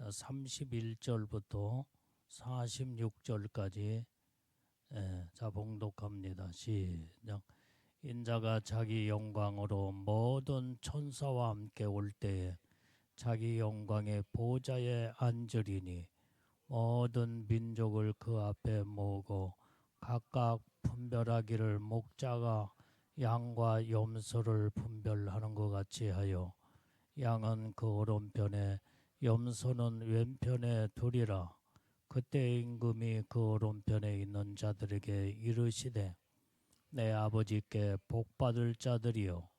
31절부터 46절까지 자 봉독합니다. 시작. 인자가 자기 영광으로 모든 천사와 함께 올 때에 자기 영광의 보좌에 앉으리니 모든 민족을 그 앞에 모으고 각각 분별하기를 목자가 양과 염소를 분별하는 것 같이 하여 양은 그 오른편에 염소는 왼편에 두리라. 그때 임금이 그 오른편에 있는 자들에게 이르시되 내 아버지께 복받을 자들이여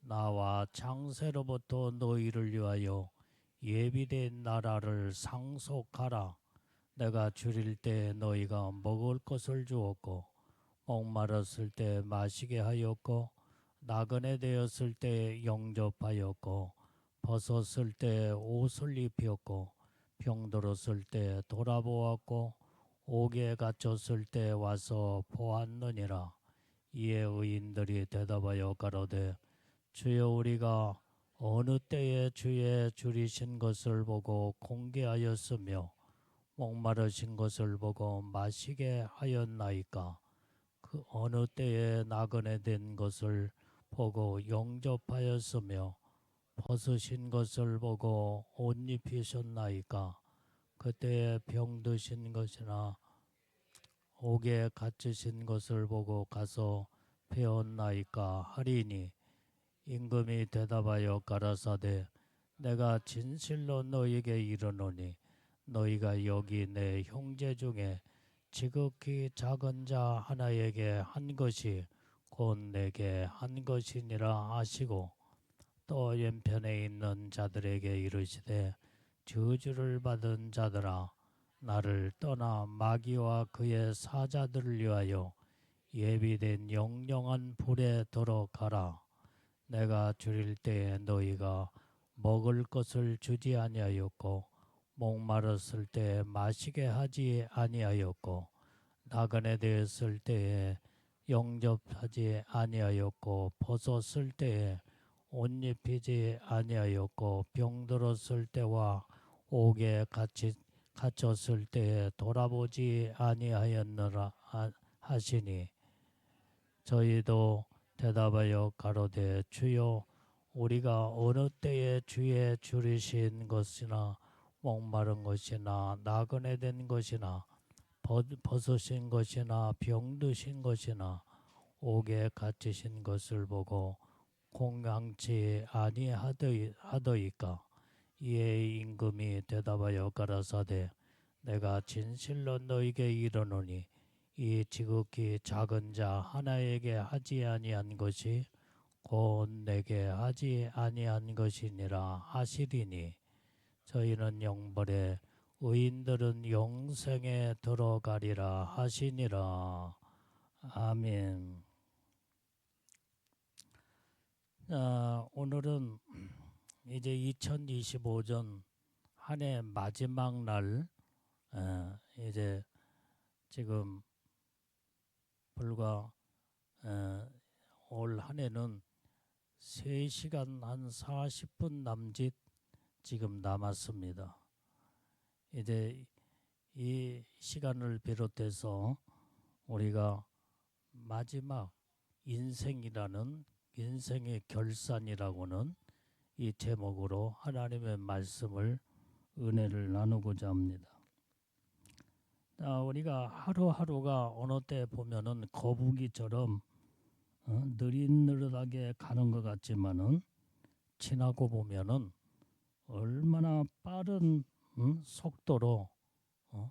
나와 창세로부터 너희를 위하여 예비된 나라를 상속하라. 내가 줄일 때 너희가 먹을 것을 주었고 목마르었을 때 마시게 하였고 나그네 되었을 때 영접하였고 벗었을 때 옷을 입혔고 병들었을 때 돌아보았고 옥에 갇혔을 때 와서 보았느니라. 이에 의인들이 대답하여 가로되 주여 우리가 어느 때에 주의 줄이신 것을 보고 공개하였으며 목마르신 것을 보고 마시게 하였나이까. 그 어느 때에 나그네 된 것을 보고 영접하였으며 벗으신 것을 보고 옷 입히셨나이까. 그때에 병드신 것이나 옥에 갇히신 것을 보고 가서 배웠나이까 하리니 임금이 대답하여 가라사대 내가 진실로 너희에게 이르노니 너희가 여기 내 형제 중에 지극히 작은 자 하나에게 한 것이 곧 내게 한 것이니라 하시고 또 왼편에 있는 자들에게 이르시되 저주를 받은 자들아 나를 떠나 마귀와 그의 사자들을 위하여 예비된 영영한 불에 들어가라. 내가 줄일 때에 너희가 먹을 것을 주지 아니하였고 목마르었을 때에 마시게 하지 아니하였고 나그네 되었을 때에 영접하지 아니하였고 벗었을 때에 옷 입히지 아니하였고 병들었을 때와 옥에 갇혔을 때에 돌아보지 아니하였느라 하시니 저희도 대답하여 가로되 주여 우리가 어느 때에 주의 줄이신 것이나 목마른 것이나 나그네 된 것이나 벗으신 것이나 병드신 것이나 옥에 갇히신 것을 보고 공양치 아니하더이까. 이에 임금이 대답하여 가라사대 내가 진실로 너희에게 이르노니 이 지극히 작은 자 하나에게 하지 아니한 것이 곧 내게 하지 아니한 것이니라 하시리니 저희는 영벌에 의인들은 영생에 들어가리라 하시니라. 아멘. 오늘은 이제 2025년 한 해 마지막 날 이제 지금 불과 올 한 해는 3시간 한 40분 남짓 지금 남았습니다. 이제 이 시간을 비롯해서 우리가 마지막 인생이라는 인생의 결산이라고는 이 제목으로 하나님의 말씀을 은혜를 나누고자 합니다. 우리가 하루하루가 어느 때 보면은 거북이처럼 느릿느릿하게 가는 것 같지만은 지나고 보면은 얼마나 빠른 속도로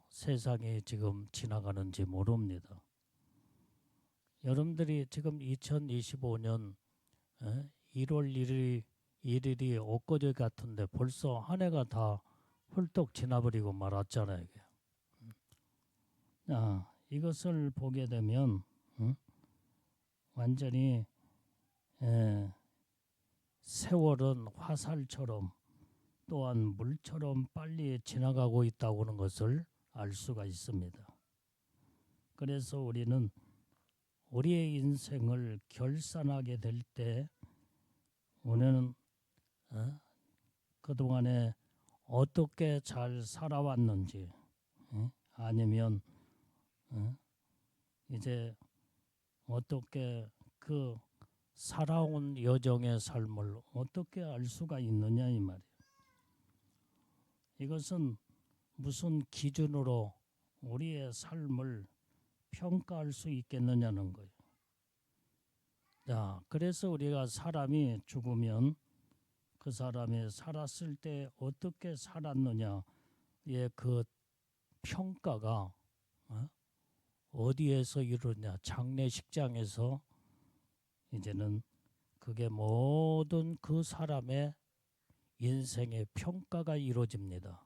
세상이 지금 지나가는지 모릅니다. 여러분들이 지금 2025년 1월 1일이 엊그제 같은데 벌써 한 해가 다 훌떡 지나버리고 말았잖아요. 이것을 보게 되면 완전히 세월은 화살처럼 또한 물처럼 빨리 지나가고 있다고 하는 것을 알 수가 있습니다. 그래서 우리는 우리의 인생을 결산하게 될 때 우리는 그동안에 어떻게 잘 살아왔는지, 아니면 이제 어떻게 그 살아온 여정의 삶을 어떻게 알 수가 있느냐 이 말이에요. 이것은 무슨 기준으로 우리의 삶을 평가할 수 있겠느냐는 거예요. 자, 그래서 우리가 사람이 죽으면 그 사람이 살았을 때 어떻게 살았느냐의 그 평가가 어디에서 이루냐? 장례식장에서 이제는 그게 모든 그 사람의 인생의 평가가 이루어집니다.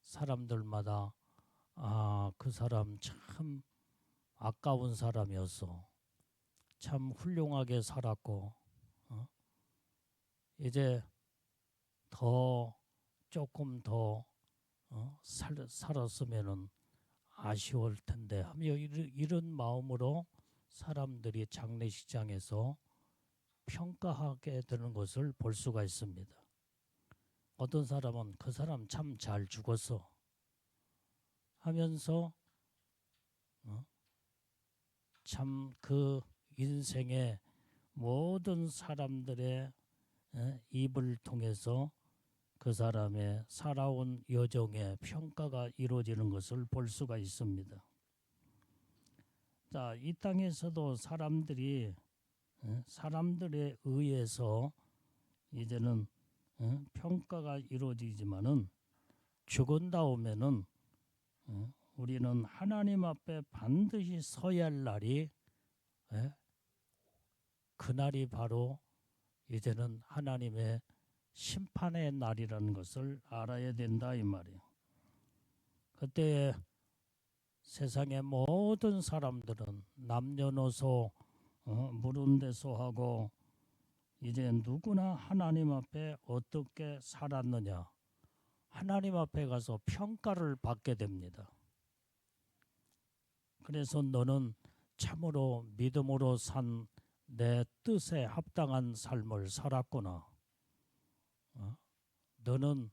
사람들마다 그 사람 참 아까운 사람이었어. 참 훌륭하게 살았고 이제 더 조금 더 살았으면은 아쉬울 텐데 하며 이런 마음으로 사람들이 장례식장에서 평가하게 되는 것을 볼 수가 있습니다. 어떤 사람은 그 사람 참 잘 죽었어 하면서 참 그 인생의 모든 사람들의 입을 통해서 그 사람의 살아온 여정의 평가가 이루어지는 것을 볼 수가 있습니다. 자, 이 땅에서도 사람들이 사람들에 의해서 이제는 평가가 이루어지지만은 죽은 다음에는 우리는 하나님 앞에 반드시 서야 할 날이 그날이 바로 이제는 하나님의 심판의 날이라는 것을 알아야 된다 이 말이에요. 그때 세상의 모든 사람들은 남녀노소 무른대소하고 이제 누구나 하나님 앞에 어떻게 살았느냐 하나님 앞에 가서 평가를 받게 됩니다. 그래서 너는 참으로 믿음으로 산 내 뜻에 합당한 삶을 살았구나. 너는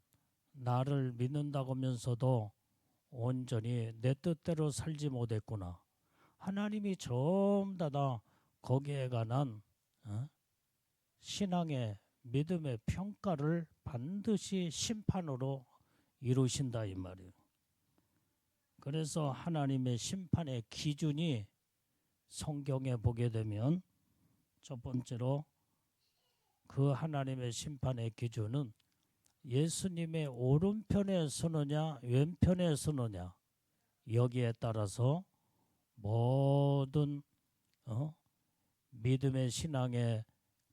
나를 믿는다고 하면서도 온전히 내 뜻대로 살지 못했구나. 하나님이 전부 다 거기에 관한 신앙의 믿음의 평가를 반드시 심판으로 이루신다 이 말이에요. 그래서 하나님의 심판의 기준이 성경에 보게 되면 첫 번째로 그 하나님의 심판의 기준은 예수님의 오른편에 서느냐 왼편에 서느냐 여기에 따라서 모든 믿음의 신앙의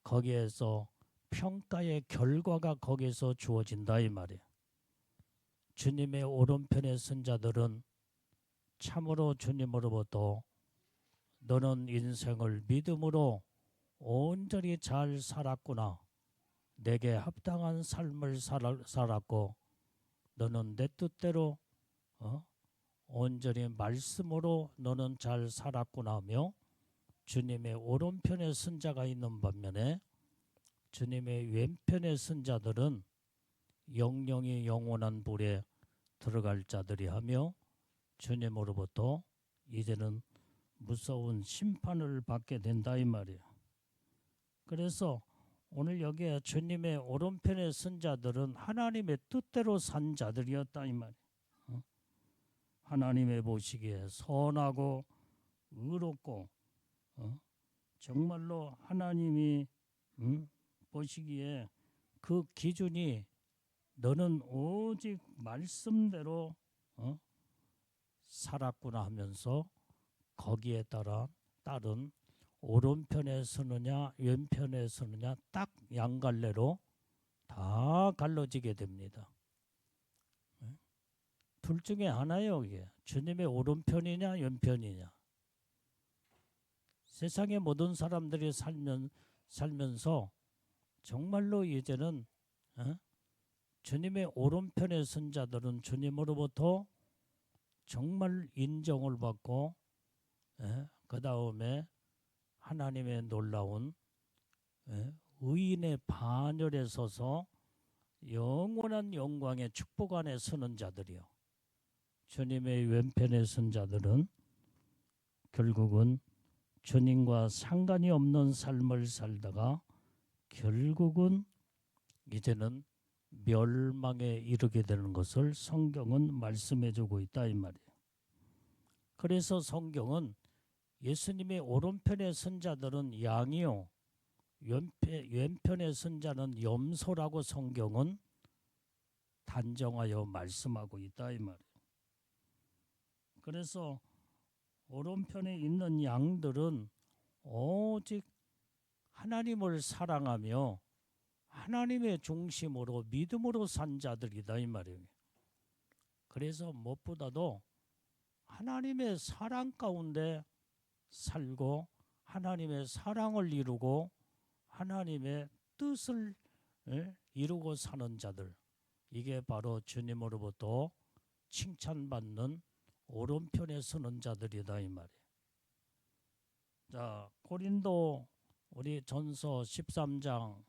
거기에서 평가의 결과가 거기에서 주어진다 이 말이에요. 주님의 오른편에 선 자들은 참으로 주님으로부터 너는 인생을 믿음으로 온전히 잘 살았구나. 내게 합당한 삶을 살았고 너는 내 뜻대로 온전히 말씀으로 너는 잘 살았구나 하며 주님의 오른편에 선 자가 있는 반면에 주님의 왼편에 선 자들은 영영이 영원한 불에 들어갈 자들이 하며 주님으로부터 이제는 무서운 심판을 받게 된다 이 말이에요. 그래서 오늘 여기에 주님의 오른편에 선 자들은 하나님의 뜻대로 산 자들이었다 이 말이에요. 하나님의 보시기에 선하고 의롭고 정말로 하나님이 보시기에 그 기준이 너는 오직 말씀대로 살았구나 하면서 거기에 따른 오른편에 서느냐 왼편에 서느냐 딱 양갈래로 다 갈라지게 됩니다. 둘 중에 하나예요. 이게 주님의 오른편이냐 왼편이냐. 세상의 모든 사람들이 살면서 정말로 이제는 주님의 오른편에 선 자들은 주님으로부터 정말 인정을 받고 그 다음에 하나님의 놀라운 의인의 반열에 서서 영원한 영광의 축복 안에 서는 자들이요. 주님의 왼편에 선 자들은 결국은 주님과 상관이 없는 삶을 살다가 결국은 이제는 멸망에 이르게 되는 것을 성경은 말씀해주고 있다 이 말이에요. 그래서 성경은 예수님의 오른편에 선 자들은 양이요, 왼편에 선 자는 염소라고 성경은 단정하여 말씀하고 있다 이 말이에요. 그래서 오른편에 있는 양들은 오직 하나님을 사랑하며 하나님의 중심으로 믿음으로 산 자들이다 이 말이에요. 그래서 무엇보다도 하나님의 사랑 가운데 살고 하나님의 사랑을 이루고 하나님의 뜻을 이루고 사는 자들, 이게 바로 주님으로부터 칭찬받는 오른편에 서는 자들이다 이 말이에요. 자, 고린도 우리 전서 13장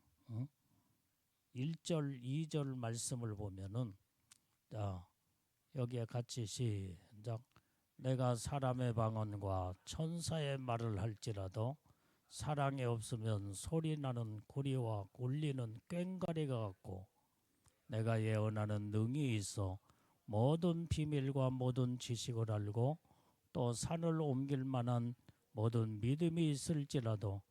1절 2절 말씀을 보면은, 자, 여기에 같이 시작. 내가 사람의 방언과 천사의 말을 할지라도 사랑이 없으면 소리나는 구리와 울리는 꽹과리가 같고, 내가 예언하는 능이 있어 모든 비밀과 모든 지식을 알고 또 산을 옮길 만한 모든 믿음이 있을지라도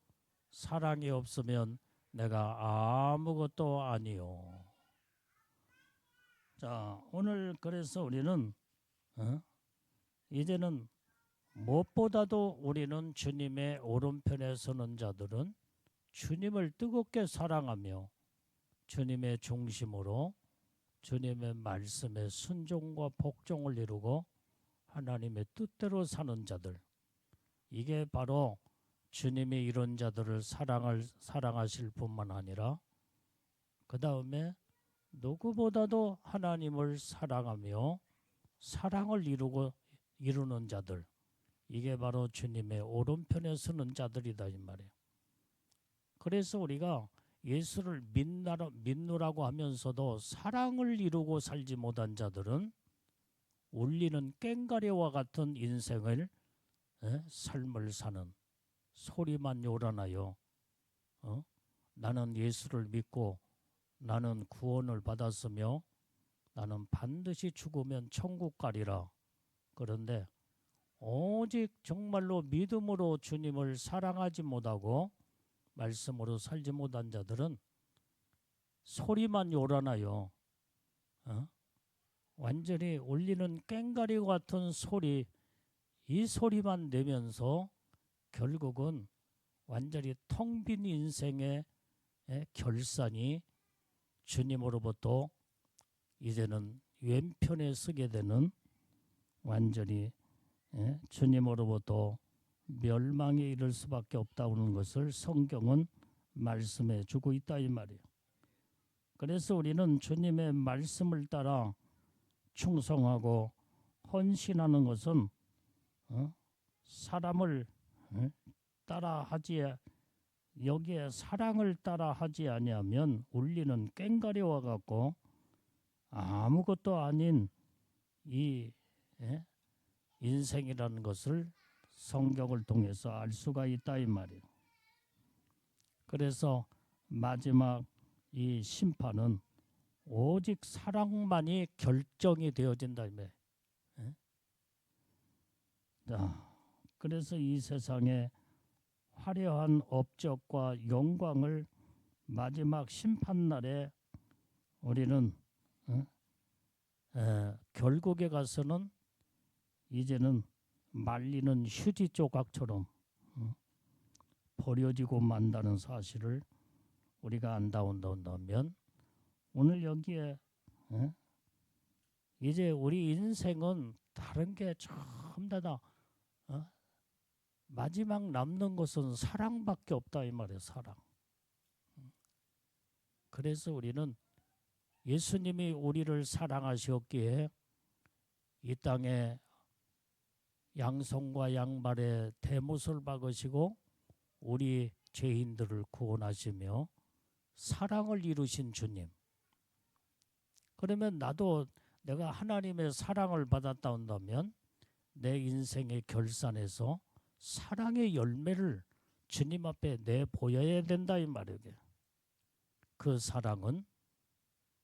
사랑이 없으면 내가 아무것도 아니요. 자, 오늘 그래서 우리는 이제는 무엇보다도 우리는 주님의 오른편에 서는 자들은 주님을 뜨겁게 사랑하며 주님의 중심으로 주님의 말씀에 순종과 복종을 이루고 하나님의 뜻대로 사는 자들, 이게 바로 주님이 이런 자들을 사랑하실 뿐만 아니라 그 다음에 누구보다도 하나님을 사랑하며 사랑을 이루는 자들, 이게 바로 주님의 오른편에 서는 자들이다 이 말이에요. 그래서 우리가 예수를 믿노라고 하면서도 사랑을 이루고 살지 못한 자들은 울리는 꽹과리와 같은 인생을 삶을 사는, 소리만 요란하여 나는 예수를 믿고 나는 구원을 받았으며 나는 반드시 죽으면 천국 가리라. 그런데 오직 정말로 믿음으로 주님을 사랑하지 못하고 말씀으로 살지 못한 자들은 소리만 요란하여 완전히 울리는 꽹과리 같은 소리, 이 소리만 내면서 결국은 완전히 텅 빈 인생의 결산이 주님으로부터 이제는 왼편에 서게 되는, 완전히 주님으로부터 멸망에 이를 수밖에 없다는 것을 성경은 말씀해 주고 있다 이 말이에요. 그래서 우리는 주님의 말씀을 따라 충성하고 헌신하는 것은 사람을 따라하지, 여기에 사랑을 따라하지 아니하면 울리는 꽹과리와 같고 아무것도 아닌 이 인생이라는 것을 성경을 통해서 알 수가 있다 이 말이에요. 그래서 마지막 이 심판은 오직 사랑만이 결정이 되어진다 이 말이에요. 자, 그래서 이 세상에 화려한 업적과 영광을 마지막 심판날에 우리는 결국에 가서는 이제는 말리는 휴지 조각처럼 버려지고 만다는 사실을 우리가 안다면, 오늘 여기에 이제 우리 인생은 다른 게 전부 다 마지막 남는 것은 사랑밖에 없다 이 말이에요. 사랑. 그래서 우리는 예수님이 우리를 사랑하셨기에 이 땅에 양손과 양발에 대못을 박으시고 우리 죄인들을 구원하시며 사랑을 이루신 주님, 그러면 나도 내가 하나님의 사랑을 받았다 한다면 내 인생의 결산에서 사랑의 열매를 주님 앞에 내보여야 된다 이 말이에요. 그 사랑은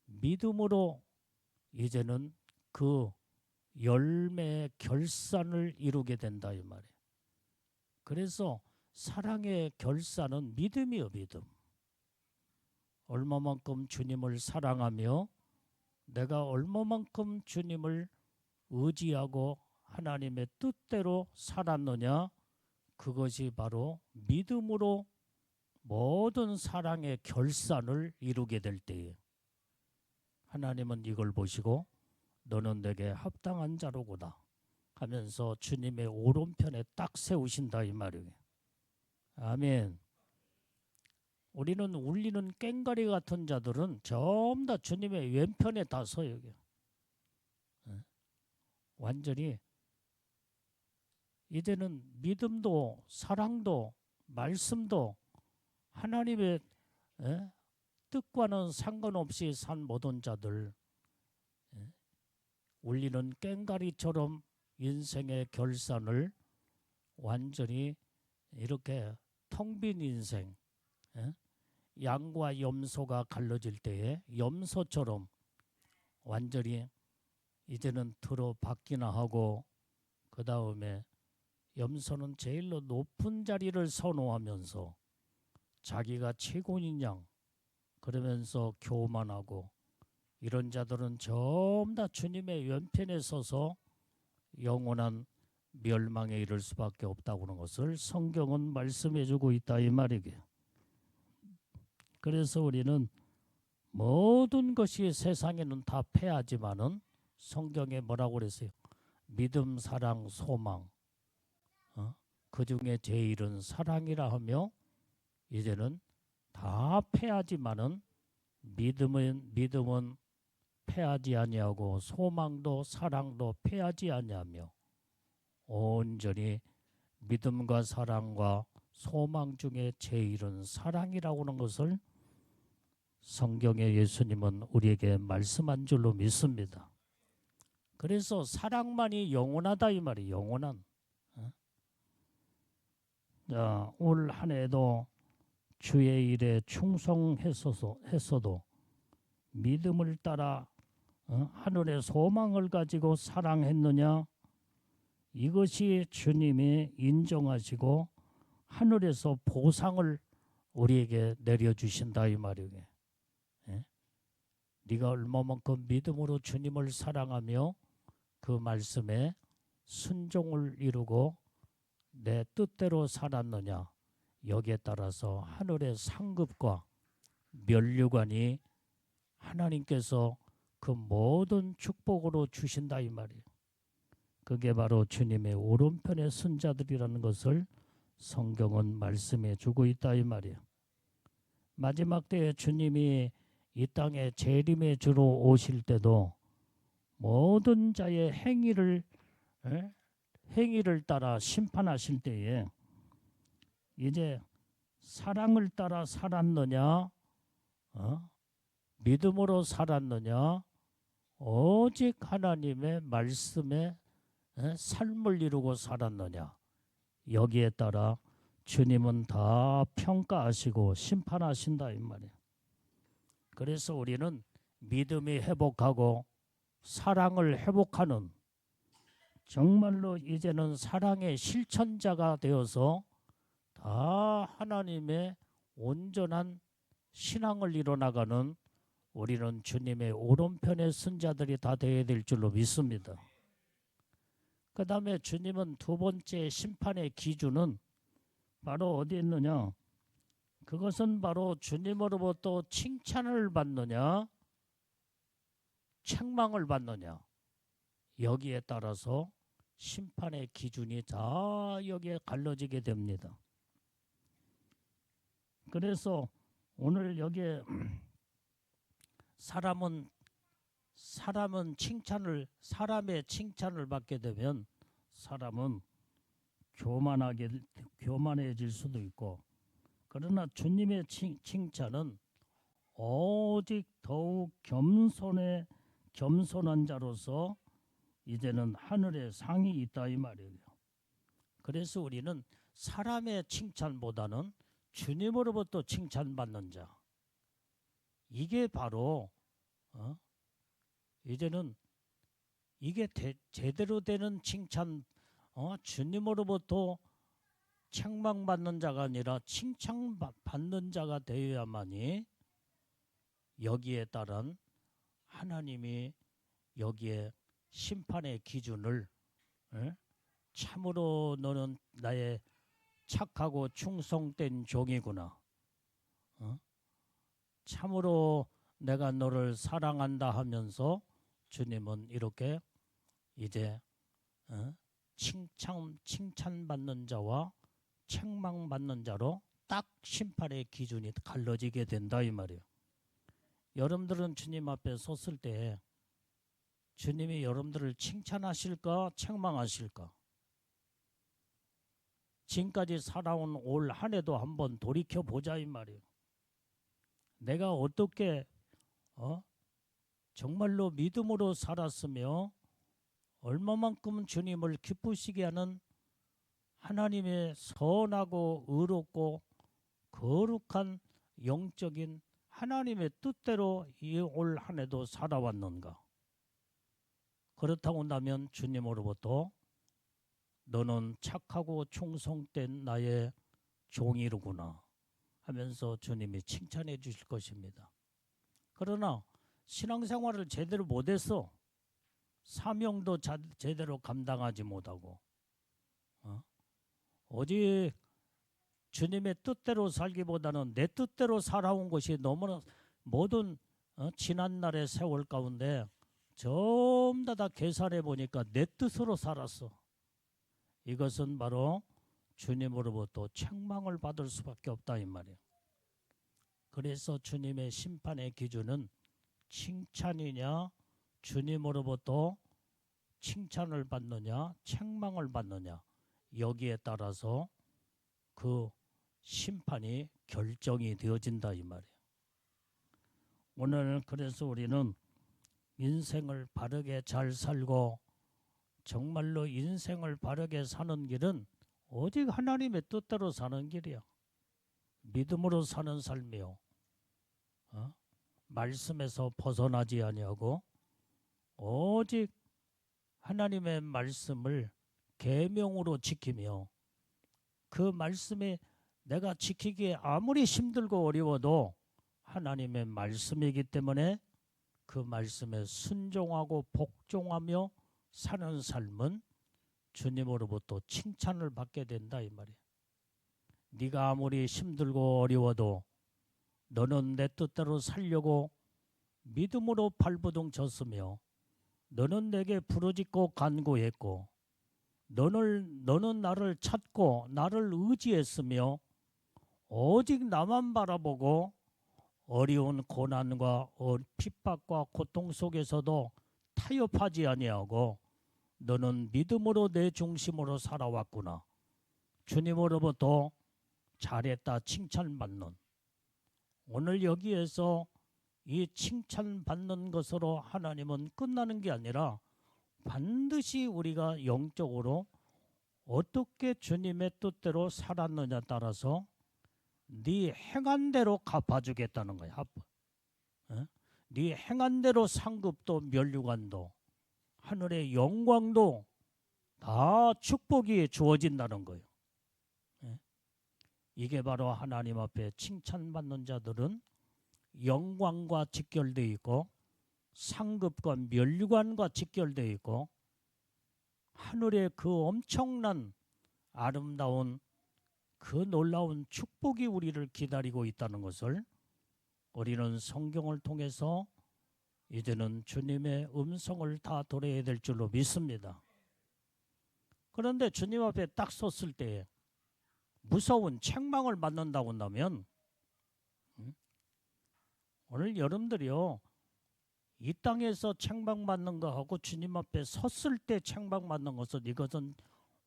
믿음으로 이제는 그 열매의 결산을 이루게 된다 이 말이에요. 그래서 사랑의 결산은 믿음이요, 믿음. 얼마만큼 주님을 사랑하며 내가 얼마만큼 주님을 의지하고 하나님의 뜻대로 살았느냐, 그것이 바로 믿음으로 모든 사랑의 결산을 이루게 될 때에 하나님은 이걸 보시고 너는 내게 합당한 자로구나 하면서 주님의 오른편에 딱 세우신다 이 말이에요. 아멘. 우리는 울리는 꽹과리 같은 자들은 전부 다 주님의 왼편에 다 서요. 완전히 이제는 믿음도 사랑도 말씀도 하나님의 뜻과는 상관없이 산 모든 자들, 울리는 꽹과리처럼 인생의 결산을 완전히 이렇게 텅 빈 인생, 양과 염소가 갈라질 때에 염소처럼 완전히 이제는 들어받기나 하고, 그 다음에 염소는 제일로 높은 자리를 선호하면서 자기가 최고인 양 그러면서 교만하고, 이런 자들은 전부 다 주님의 왼편에 서서 영원한 멸망에 이를 수밖에 없다고 하는 것을 성경은 말씀해 주고 있다 이 말이에요. 그래서 우리는 모든 것이 세상에는 다 패하지만은 성경에 뭐라고 그랬어요? 믿음, 사랑, 소망, 그 중에 제일은 사랑이라 하며, 이제는 다 패하지만은 믿음은 패하지 아니하고 소망도 사랑도 패하지 아니하며 온전히 믿음과 사랑과 소망 중에 제일은 사랑이라고 하는 것을 성경의 예수님은 우리에게 말씀한 줄로 믿습니다. 그래서 사랑만이 영원하다 이 말이 영원한. 자, 올 한 해도 주의 일에 충성했어도 믿음을 따라 하늘의 소망을 가지고 사랑했느냐, 이것이 주님이 인정하시고 하늘에서 보상을 우리에게 내려주신다 이 말이에요. 네가 얼마만큼 믿음으로 주님을 사랑하며 그 말씀에 순종을 이루고 내 뜻대로 살았느냐, 여기에 따라서 하늘의 상급과 면류관이 하나님께서 그 모든 축복으로 주신다 이 말이에요. 그게 바로 주님의 오른편의 선자들이라는 것을 성경은 말씀해 주고 있다 이 말이에요. 마지막 때에 주님이 이 땅에 재림의 주로 오실 때도 모든 자의 행위를 따라 심판하실 때에 이제 사랑을 따라 살았느냐, 믿음으로 살았느냐, 오직 하나님의 말씀에 삶을 이루고 살았느냐, 여기에 따라 주님은 다 평가하시고 심판하신다 이 말이에요. 그래서 우리는 믿음이 회복하고 사랑을 회복하는, 정말로 이제는 사랑의 실천자가 되어서 다 하나님의 온전한 신앙을 이뤄나가는 우리는 주님의 오른편의 선자들이 다 되어야 될 줄로 믿습니다. 그 다음에 주님은 두 번째 심판의 기준은 바로 어디 있느냐, 그것은 바로 주님으로부터 칭찬을 받느냐 책망을 받느냐, 여기에 따라서 심판의 기준이 다 여기에 갈라지게 됩니다. 그래서 오늘 여기에 사람의 칭찬을 받게 되면 사람은 교만해질 수도 있고, 그러나 주님의 칭찬은 오직 더욱 겸손의 겸손한 자로서 이제는 하늘에 상이 있다 이 말이에요. 그래서 우리는 사람의 칭찬보다는 주님으로부터 칭찬받는 자. 이게 바로 이제는 이게 제대로 되는 칭찬, 주님으로부터 책망받는 자가 아니라 칭찬받는 자가 되어야만이 여기에 따른 하나님이 여기에 심판의 기준을 참으로 너는 나의 착하고 충성된 종이구나. 참으로 내가 너를 사랑한다 하면서 주님은 이렇게 이제 칭찬받는 자와 책망받는 자로 딱 심판의 기준이 갈라지게 된다 이 말이에요. 여러분들은 주님 앞에 섰을 때 주님이 여러분들을 칭찬하실까 책망하실까? 지금까지 살아온 올 한 해도 한번 돌이켜보자 이 말이에요. 내가 어떻게 정말로 믿음으로 살았으며 얼마만큼 주님을 기쁘시게 하는 하나님의 선하고 의롭고 거룩한 영적인 하나님의 뜻대로 이 올 한 해도 살아왔는가? 그렇다고 한다면 주님으로부터 너는 착하고 충성된 나의 종이로구나 하면서 주님이 칭찬해 주실 것입니다. 그러나 신앙생활을 제대로 못해서 사명도 제대로 감당하지 못하고 오직 주님의 뜻대로 살기보다는 내 뜻대로 살아온 것이 너무나 모든 지난날의 세월 가운데 전부 다 계산해 보니까 내 뜻으로 살았어. 이것은 바로 주님으로부터 책망을 받을 수밖에 없다 이 말이에요. 그래서 주님의 심판의 기준은 칭찬이냐 주님으로부터 칭찬을 받느냐 책망을 받느냐 여기에 따라서 그 심판이 결정이 되어진다 이 말이에요. 오늘 그래서 우리는 인생을 바르게 잘 살고 정말로 인생을 바르게 사는 길은 오직 하나님의 뜻대로 사는 길이야. 믿음으로 사는 삶이요. 말씀에서 벗어나지 아니하고 오직 하나님의 말씀을 계명으로 지키며 그 말씀이 내가 지키기에 아무리 힘들고 어려워도 하나님의 말씀이기 때문에 그 말씀에 순종하고 복종하며 사는 삶은 주님으로부터 칭찬을 받게 된다 이 말이에요. 네가 아무리 힘들고 어려워도 너는 내 뜻대로 살려고 믿음으로 발버둥 쳤으며 너는 내게 부르짖고 간구했고 너는 나를 찾고 나를 의지했으며 오직 나만 바라보고 어려운 고난과 핍박과 고통 속에서도 타협하지 아니하고 너는 믿음으로 내 중심으로 살아왔구나. 주님으로부터 잘했다 칭찬받는 오늘 여기에서 이 칭찬받는 것으로 하나님은 끝나는 게 아니라 반드시 우리가 영적으로 어떻게 주님의 뜻대로 살았느냐에 따라서 네 행한 대로 갚아주겠다는 거야. 네 행한 대로 상급도 면류관도 하늘의 영광도 다 축복이 주어진다는 거예요. 이게 바로 하나님 앞에 칭찬받는 자들은 영광과 직결되어 있고 상급과 면류관과 직결되어 있고 하늘의 그 엄청난 아름다운 그 놀라운 축복이 우리를 기다리고 있다는 것을 우리는 성경을 통해서 이제는 주님의 음성을 다 들어야 될 줄로 믿습니다. 그런데 주님 앞에 딱 섰을 때 무서운 책망을 받는다고 한다면 오늘 여러분들이요 이 땅에서 책망받는 거하고 주님 앞에 섰을 때 책망받는 것은 이것은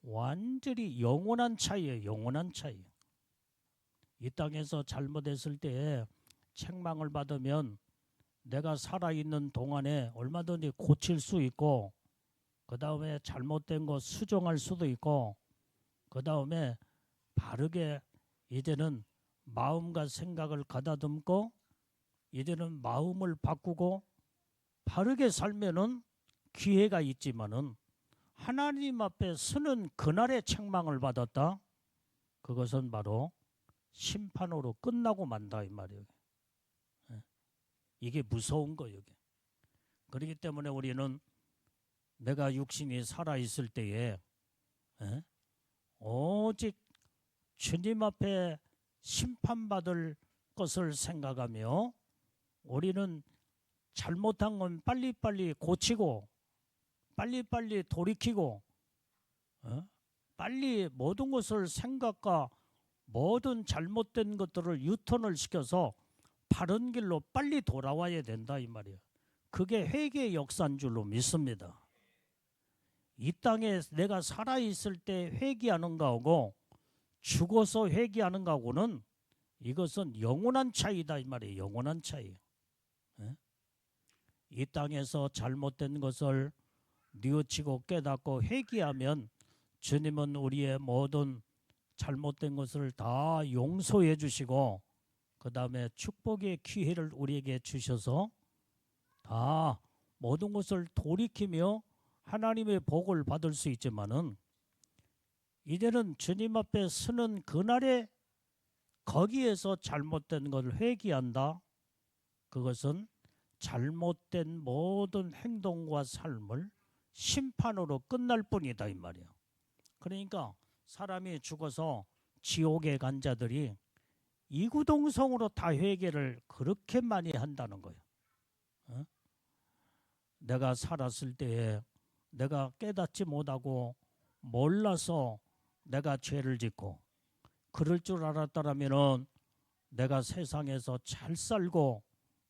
완전히 영원한 차이예요. 영원한 차이. 이 땅에서 잘못했을 때 책망을 받으면 내가 살아있는 동안에 얼마든지 고칠 수 있고, 그 다음에 잘못된 거 수정할 수도 있고, 그 다음에 바르게 이제는 마음과 생각을 가다듬고, 이제는 마음을 바꾸고 바르게 살면은 기회가 있지만은, 하나님 앞에 서는 그날의 책망을 받았다. 그것은 바로 심판으로 끝나고 만다 이 말이에요. 이게 무서운 거예요. 그렇기 때문에 우리는 내가 육신이 살아있을 때에 오직 주님 앞에 심판받을 것을 생각하며, 우리는 잘못한 건 빨리빨리 고치고 빨리빨리 돌이키고 빨리 모든 것을 생각과 모든 잘못된 것들을 유턴을 시켜서 바른 길로 빨리 돌아와야 된다 이 말이에요. 그게 회개의 역사인 줄로 믿습니다. 이 땅에 내가 살아있을 때 회개하는 거하고 죽어서 회개하는 거하고는 이것은 영원한 차이다 이 말이에요. 영원한 차이. 이 땅에서 잘못된 것을 뉘우치고 깨닫고 회개하면 주님은 우리의 모든 잘못된 것을 다 용서해 주시고, 그 다음에 축복의 기회를 우리에게 주셔서 다 모든 것을 돌이키며 하나님의 복을 받을 수 있지만은, 이제는 주님 앞에 서는 그날에 거기에서 잘못된 것을 회개한다. 그것은 잘못된 모든 행동과 삶을 심판으로 끝날 뿐이다 이 말이에요. 그러니까 사람이 죽어서 지옥에 간 자들이 이구동성으로 다 회개를 그렇게 많이 한다는 거예요. 내가 살았을 때에 내가 깨닫지 못하고 몰라서 내가 죄를 짓고, 그럴 줄 알았더라면은 내가 세상에서 잘 살고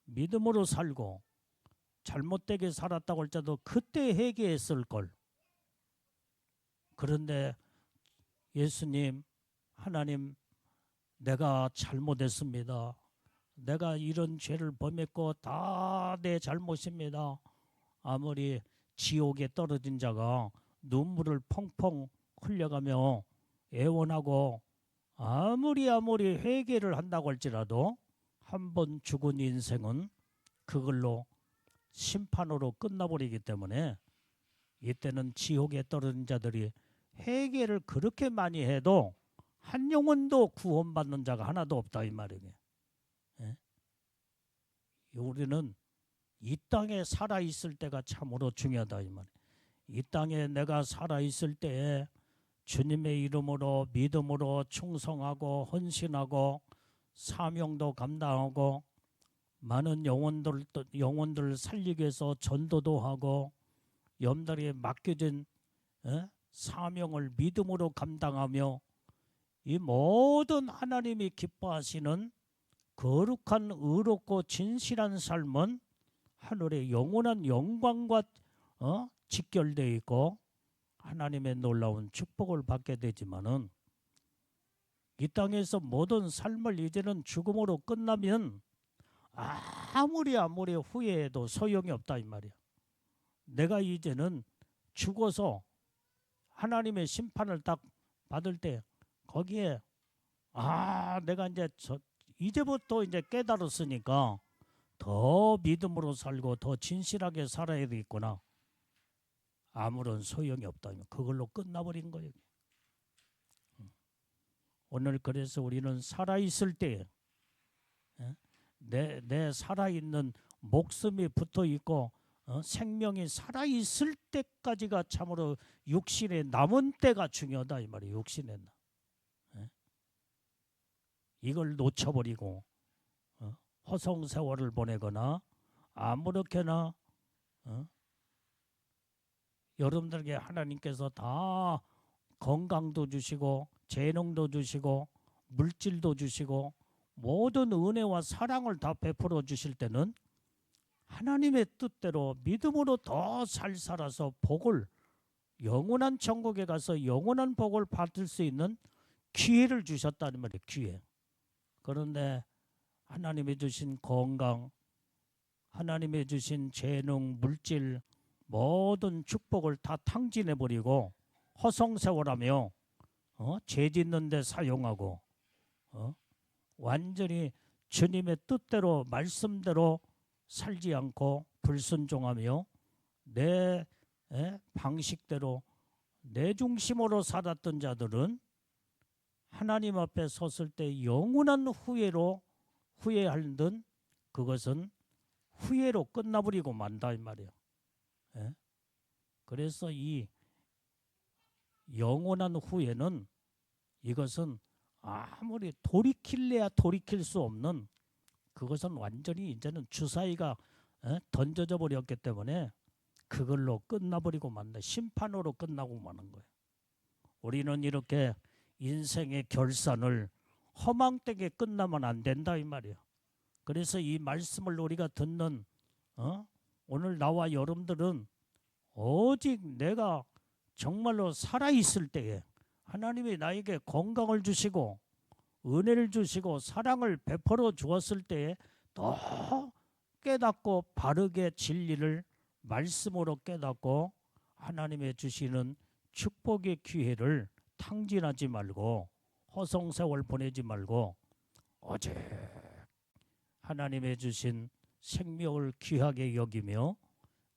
믿음으로 살고 잘못되게 살았다고 할지라도 그때 회개했을 걸. 그런데 예수님, 하나님, 내가 잘못했습니다. 내가 이런 죄를 범했고 다 내 잘못입니다. 아무리 지옥에 떨어진 자가 눈물을 펑펑 흘려가며 애원하고 아무리 회개를 한다고 할지라도 한 번 죽은 인생은 그걸로 심판으로 끝나버리기 때문에, 이때는 지옥에 떨어진 자들이 회개를 그렇게 많이 해도 한 영혼도 구원받는 자가 하나도 없다 이 말이에요. 우리는 이 땅에 살아있을 때가 참으로 중요하다 이 말이에요. 이 땅에 내가 살아있을 때에 주님의 이름으로 믿음으로 충성하고 헌신하고 사명도 감당하고 많은 영혼들 살리기 위해서 전도도 하고 염달에 맡겨진 사명을 믿음으로 감당하며 이 모든 하나님이 기뻐하시는 거룩한 의롭고 진실한 삶은 하늘의 영원한 영광과 직결되어 있고 하나님의 놀라운 축복을 받게 되지만은, 이 땅에서 모든 삶을 이제는 죽음으로 끝나면 아무리 후회해도 소용이 없다 이 말이야. 내가 이제는 죽어서 하나님의 심판을 딱 받을 때 거기에 내가 이제부터 이제 깨달았으니까 더 믿음으로 살고 더 진실하게 살아야 되겠구나. 아무런 소용이 없다. 그걸로 끝나버린 거예요. 오늘 그래서 우리는 살아있을 때 내 살아있는 목숨이 붙어있고 생명이 살아있을 때까지가 참으로 육신에 남은 때가 중요하다 이 말이에요. 육신에 이걸 놓쳐버리고 허송세월을 보내거나 아무렇게나 여러분들에게 하나님께서 다 건강도 주시고 재능도 주시고 물질도 주시고 모든 은혜와 사랑을 다 베풀어 주실 때는 하나님의 뜻대로 믿음으로 더 잘 살아서 복을, 영원한 천국에 가서 영원한 복을 받을 수 있는 기회를 주셨다는 말이에요. 기회. 그런데 하나님이 주신 건강, 하나님의 주신 재능, 물질, 모든 축복을 다 탕진해버리고 허송세월하며 죄 짓는 데 사용하고 완전히 주님의 뜻대로 말씀대로 살지 않고 불순종하며 내 방식대로 내 중심으로 살았던 자들은 하나님 앞에 섰을 때 영원한 후회하는 그것은 후회로 끝나버리고 만다 이 말이에요. 그래서 이 영원한 후회는 이것은 아무리 돌이킬래야 돌이킬 수 없는 그것은 완전히 이제는 주사위가 던져져 버렸기 때문에 그걸로 끝나버리고 만다. 심판으로 끝나고 마는 거예요. 우리는 이렇게 인생의 결산을 허망되게 끝나면 안 된다 이 말이에요. 그래서 이 말씀을 우리가 듣는 오늘 나와 여러분들은 오직 내가 정말로 살아있을 때에 하나님이 나에게 건강을 주시고 은혜를 주시고 사랑을 베풀어 주었을 때에 또 깨닫고 바르게 진리를 말씀으로 깨닫고 하나님의 주시는 축복의 기회를 탕진하지 말고 허송세월 보내지 말고 오직 하나님의 주신 생명을 귀하게 여기며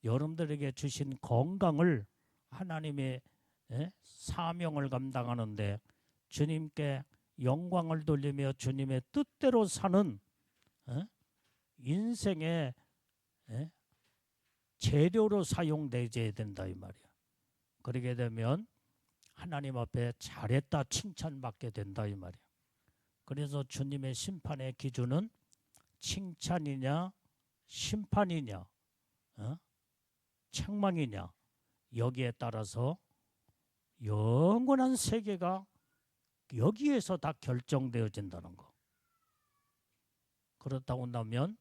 여러분들에게 주신 건강을 하나님의 사명을 감당하는데 주님께 영광을 돌리며 주님의 뜻대로 사는 인생의 재료로 사용되어야 된다 이 말이야. 그러게 되면 하나님 앞에 잘했다 칭찬받게 된다 이 말이야. 그래서 주님의 심판의 기준은 칭찬이냐 심판이냐 책망이냐 여기에 따라서 영원한 세계가 여기에서 다 결정되어진다는 거. 그렇다고 한다면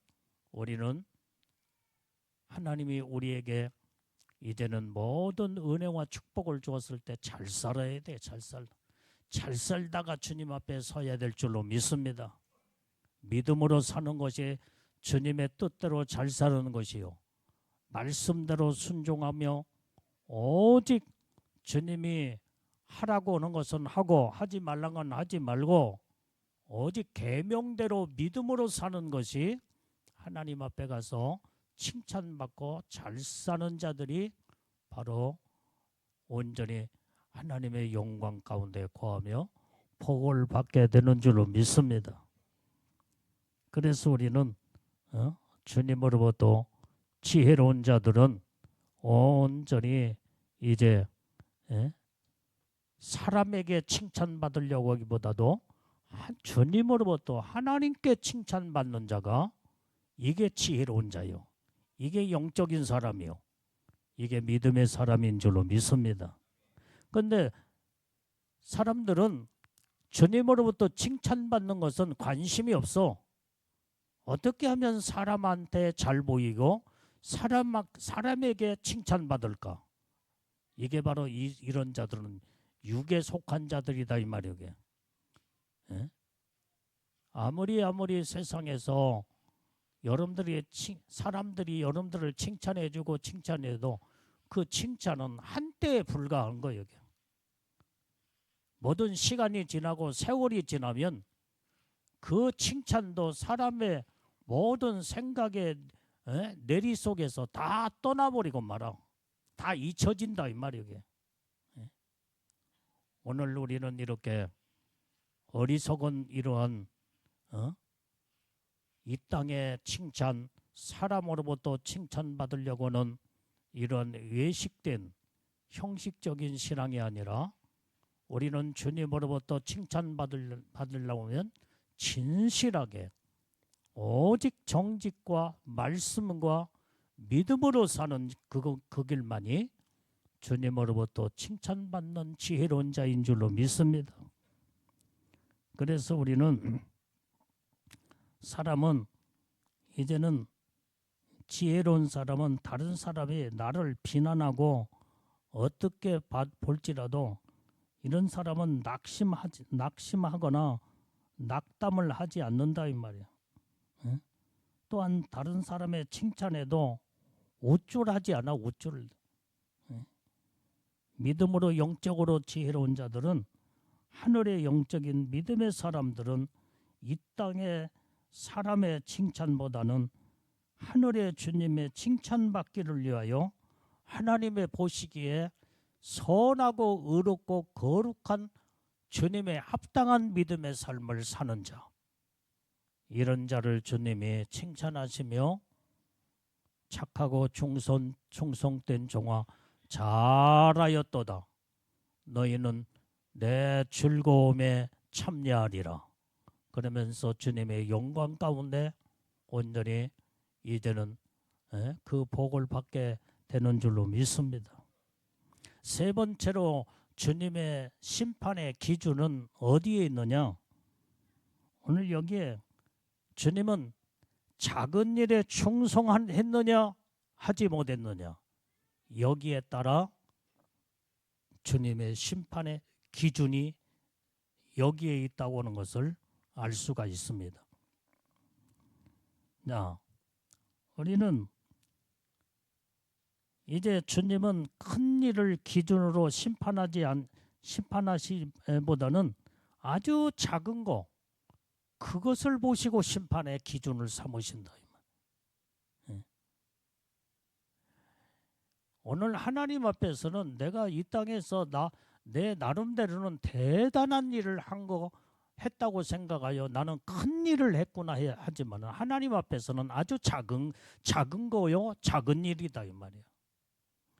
우리는 하나님이 우리에게 이제는 모든 은혜와 축복을 주었을 때 잘 살아야 돼. 잘 살다가 주님 앞에 서야 될 줄로 믿습니다. 믿음으로 사는 것이 주님의 뜻대로 잘 사는 것이요. 말씀대로 순종하며 오직 주님이 하라고 하는 것은 하고 하지 말라는 건 하지 말고 오직 계명대로 믿음으로 사는 것이 하나님 앞에 가서 칭찬받고 잘 사는 자들이 바로 온전히 하나님의 영광 가운데 거하며 복을 받게 되는 줄로 믿습니다. 그래서 우리는 주님으로부터 지혜로운 자들은 온전히 이제 사람에게 칭찬받으려고 하기보다도 주님으로부터 하나님께 칭찬받는 자가 이게 지혜로운 자요. 이게 영적인 사람이요. 이게 믿음의 사람인 줄로 믿습니다. 그런데 사람들은 주님으로부터 칭찬받는 것은 관심이 없어. 어떻게 하면 사람한테 잘 보이고 사람에게 칭찬받을까? 이게 바로 이런 자들은 육에 속한 자들이다 이 말이에요. 아무리 세상에서 사람들이 여러분들을 칭찬해주고 칭찬해도 그 칭찬은 한때에 불과한 거예요. 모든 시간이 지나고 세월이 지나면 그 칭찬도 사람의 모든 생각의 내리 속에서 다 떠나버리고 말아. 다 잊혀진다 이 말이에요. 오늘 우리는 이렇게 어리석은 이러한 이 땅의 칭찬, 사람으로부터 칭찬받으려고 하는 이런 외식된 형식적인 신앙이 아니라 우리는 주님으로부터 칭찬받으려고 하면 진실하게 오직 정직과 말씀과 믿음으로 사는 그 길만이 주님으로부터 칭찬받는 지혜로운 자인 줄로 믿습니다. 그래서 우리는 사람은 이제는 지혜로운 사람은 다른 사람이 나를 비난하고 어떻게 볼지라도 이런 사람은 낙심하거나 낙담을 하지 않는다 이 말이야. 또한 다른 사람의 칭찬에도 우쭐하지 않아. 우쭐. 믿음으로 영적으로 지혜로운 자들은, 하늘의 영적인 믿음의 사람들은 이 땅의 사람의 칭찬보다는 하늘의 주님의 칭찬받기를 위하여 하나님의 보시기에 선하고 의롭고 거룩한 주님의 합당한 믿음의 삶을 사는 자, 이런 자를 주님이 칭찬하시며 착하고 충성된 종아 잘하였도다. 너희는 내 즐거움에 참여하리라. 그러면서 주님의 영광 가운데 온전히 이제는 그 복을 받게 되는 줄로 믿습니다. 세 번째로 주님의 심판의 기준은 어디에 있느냐? 오늘 여기에 주님은 작은 일에 충성했느냐 하지 못했느냐, 여기에 따라 주님의 심판의 기준이 여기에 있다고 하는 것을 알 수가 있습니다. 자, 우리는 이제 주님은 큰 일을 기준으로 심판하시보다는 아주 작은 거, 그것을 보시고 심판의 기준을 삼으신다. 오늘 하나님 앞에서는 내가 이 땅에서 내 나름대로는 대단한 일을 했다고 생각하여 나는 큰 일을 했구나 하지만 하나님 앞에서는 아주 작은 거요, 작은 일이다 이 말이야.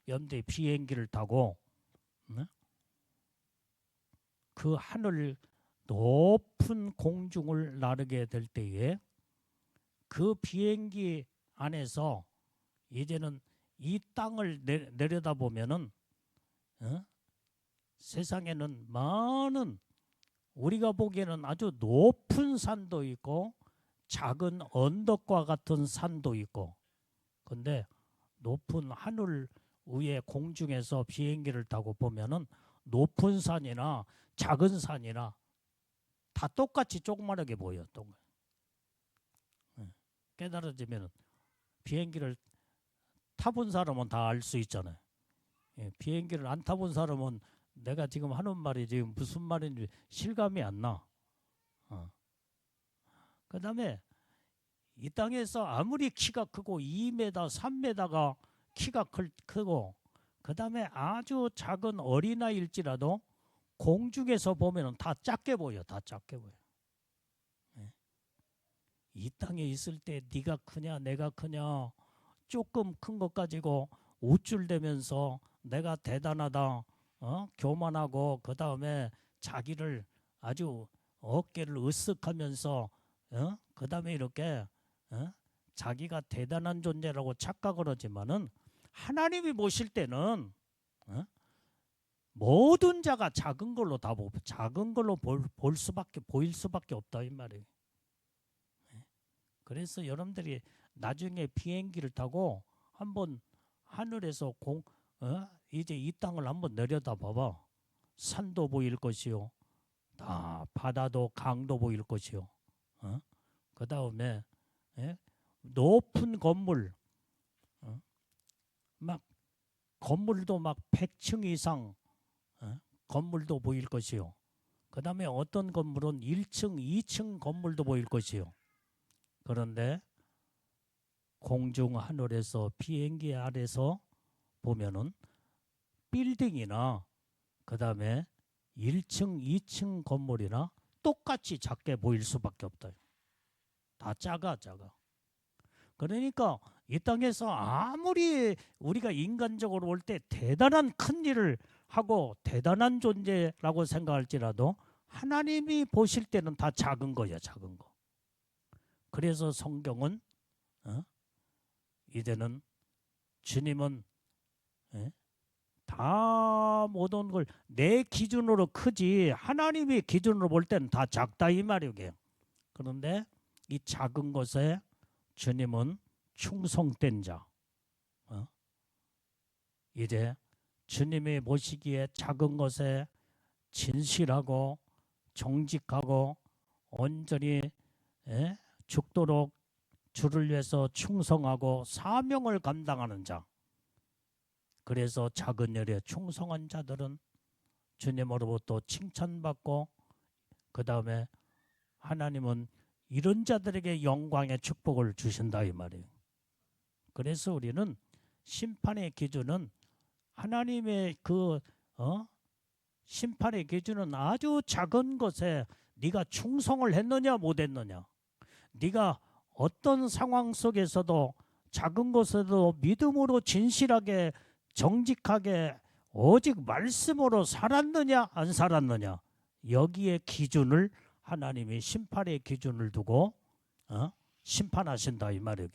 연대 비행기를 타고 그 하늘 높은 공중을 나르게 될 때에 그 비행기 안에서 이제는 이 땅을 내려다보면은 세상에는 많은, 우리가 보기에는 아주 높은 산도 있고 작은 언덕과 같은 산도 있고, 근데 높은 하늘 위에 공중에서 비행기를 타고 보면은 높은 산이나 작은 산이나 다 똑같이 조그마하게 보여. 깨달아지면 비행기를 타본 사람은 다 알 수 있잖아요. 비행기를 안 타본 사람은 내가 지금 하는 말이 지금 무슨 말인지 실감이 안 나. 그 다음에 이 땅에서 아무리 키가 크고 2m, 3m가 키가 크고 그 다음에 아주 작은 어린아이일지라도 공중에서 보면 다 작게 보여. 다 작게 보여. 이 땅에 있을 때 네가 크냐 내가 크냐 조금 큰 것 가지고 우쭐대면서 내가 대단하다 교만하고 그 다음에 자기를 아주 어깨를 으쓱하면서 그 다음에 이렇게 자기가 대단한 존재라고 착각을 하지만은 하나님이 보실 때는 모든 자가 작은 걸로 다 보고 작은 걸로 보일 수밖에 없다 이 말이에요. 그래서 여러분들이 나중에 비행기를 타고 한번 하늘에서 이제 이 땅을 한번 내려다 봐봐. 산도 보일 것이요, 바다도 강도 보일 것이요. 그 다음에 높은 건물, 막 건물도 막 100층 이상 건물도 보일 것이요. 그 다음에 어떤 건물은 1층, 2층 건물도 보일 것이요. 그런데 공중 하늘에서 비행기 아래서 보면은 빌딩이나 그 다음에 1층, 2층 건물이나 똑같이 작게 보일 수밖에 없다. 다 작아. 그러니까 이 땅에서 아무리 우리가 인간적으로 볼 때 대단한 큰 일을 하고 대단한 존재라고 생각할지라도 하나님이 보실 때는 다 작은 거야, 작은 거. 그래서 성경은 이제는 주님은 다 모든 걸 내 기준으로 크지 하나님의 기준으로 볼 때는 다 작다 이 말이에요. 그런데 이 작은 것에 주님은 충성된 자, 이제 주님이 보시기에 작은 것에 진실하고 정직하고 온전히 죽도록 주를 위해서 충성하고 사명을 감당하는 자. 그래서 작은 일에 충성한 자들은 주님으로부터 칭찬받고 그 다음에 하나님은 이런 자들에게 영광의 축복을 주신다 이 말이에요. 그래서 우리는 심판의 기준은 하나님의 심판의 기준은 아주 작은 것에 네가 충성을 했느냐 못했느냐, 네가 어떤 상황 속에서도 작은 것에도 믿음으로 진실하게 정직하게 오직 말씀으로 살았느냐 안 살았느냐, 여기에 기준을 하나님이 심판의 기준을 두고 심판하신다 이 말이에요.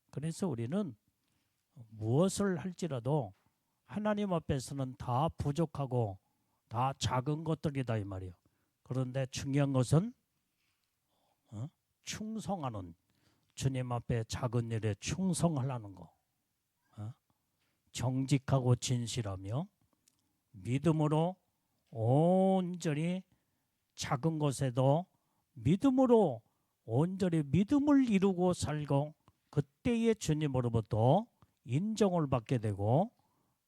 그래서 우리는 무엇을 할지라도 하나님 앞에서는 다 부족하고 다 작은 것들이다 이 말이에요. 그런데 중요한 것은 충성하는, 주님 앞에 작은 일에 충성하라는 거. 정직하고 진실하며 믿음으로 온전히 작은 것에도 믿음으로 온전히 믿음을 이루고 살고 그때의 주님으로부터 인정을 받게 되고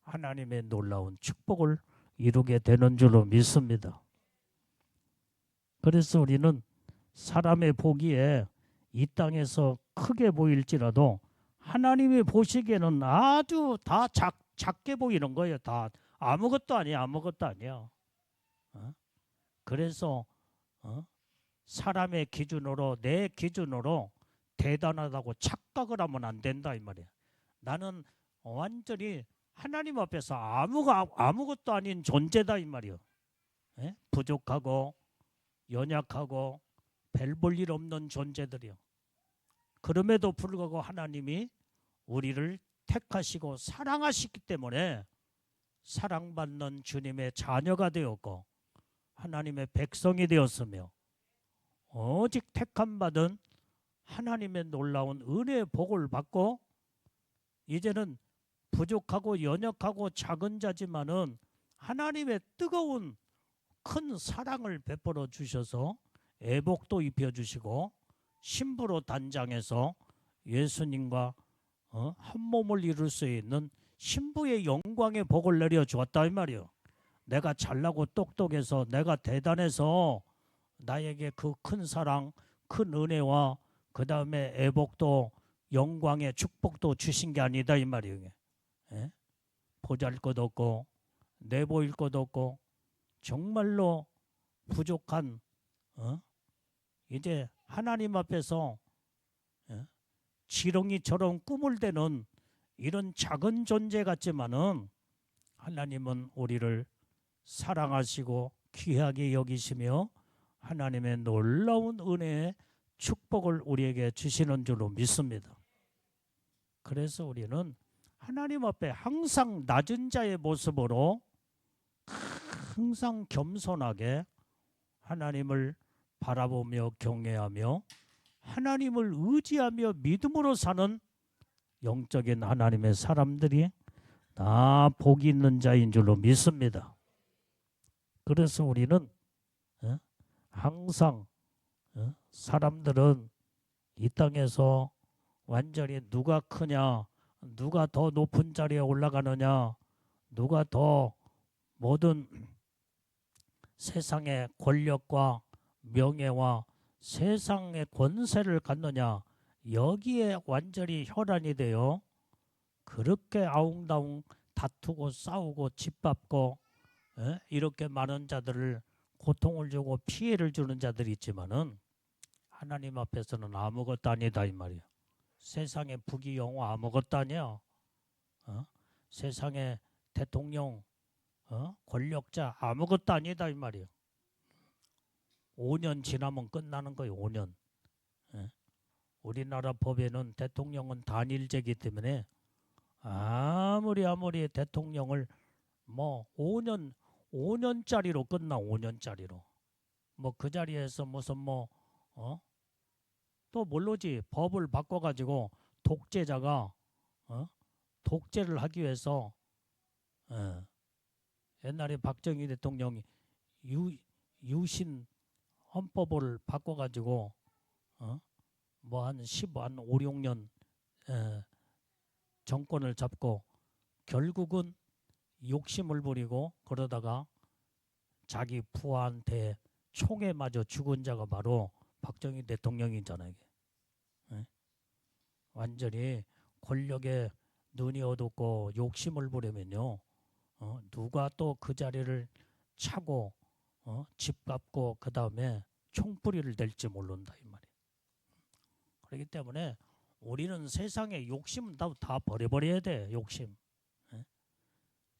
하나님의 놀라운 축복을 이루게 되는 줄로 믿습니다. 그래서 우리는 사람의 보기에 이 땅에서 크게 보일지라도 하나님이 보시기에는 아주 다 작게 보이는 거예요. 다 아무것도 아니야. 아무것도 아니야. 그래서 사람의 기준으로, 내 기준으로 대단하다고 착각을 하면 안 된다 이 말이야. 나는 완전히 하나님 앞에서 아무것도 아닌 존재다 이 말이야. 부족하고 연약하고 별 볼 일 없는 존재들이요. 그럼에도 불구하고 하나님이 우리를 택하시고 사랑하시기 때문에 사랑받는 주님의 자녀가 되었고 하나님의 백성이 되었으며 오직 택함받은 하나님의 놀라운 은혜의 복을 받고 이제는 부족하고 연약하고 작은 자지만은 하나님의 뜨거운 큰 사랑을 베풀어 주셔서 애복도 입혀주시고 신부로 단장해서 예수님과 한 몸을 이룰 수 있는 신부의 영광의 복을 내려주었다 이 말이요. 내가 잘나고 똑똑해서 내가 대단해서 나에게 그 큰 사랑, 큰 은혜와 그 다음에 애복도 영광의 축복도 주신 게 아니다 이 말이에요. 보잘 것 없고 내보일 것 없고 정말로 부족한 이제 하나님 앞에서 지렁이처럼 꿈을 대는 이런 작은 존재 같지만은 하나님은 우리를 사랑하시고 귀하게 여기시며 하나님의 놀라운 은혜의 축복을 우리에게 주시는 줄로 믿습니다. 그래서 우리는 하나님 앞에 항상 낮은 자의 모습으로 항상 겸손하게 하나님을 바라보며 경외하며 하나님을 의지하며 믿음으로 사는 영적인 하나님의 사람들이 다 복이 있는 자인 줄로 믿습니다. 그래서 우리는 항상 사람들은 이 땅에서 완전히 누가 크냐, 누가 더 높은 자리에 올라가느냐, 누가 더 모든 세상의 권력과 명예와 세상의 권세를 갖느냐, 여기에 완전히 혈안이 되어 그렇게 아웅다웅 다투고 싸우고 짓밟고 이렇게 많은 자들을 고통을 주고 피해를 주는 자들이 있지만은 하나님 앞에서는 아무것도 아니다 이 말이야. 세상의 부귀영화 아무것도 아니야. 세상의 대통령 권력자 아무것도 아니다 이 말이야. 5년 지나면 끝나는 거예요. 5년. 우리나라 법에는 대통령은 단일제이기 때문에 아무리 대통령을 뭐 5년짜리로 끝나. 5년짜리로. 뭐 그 자리에서 무슨 또 모르지. 법을 바꿔가지고 독재자가 독재를 하기 위해서 옛날에 박정희 대통령이 유신 헌법을 바꿔가지고 뭐 한 5, 6년 정권을 잡고 결국은 욕심을 부리고 그러다가 자기 부하한테 총에 맞아 죽은 자가 바로 박정희 대통령이잖아요. 예? 완전히 권력에 눈이 어둡고 욕심을 부리면요, 누가 또 그 자리를 차고 집 갚고 그 다음에 총뿌리를 댈지 모른다 이 말이에요. 그렇기 때문에 우리는 세상에 욕심은 다 버려버려야 돼. 욕심. 예?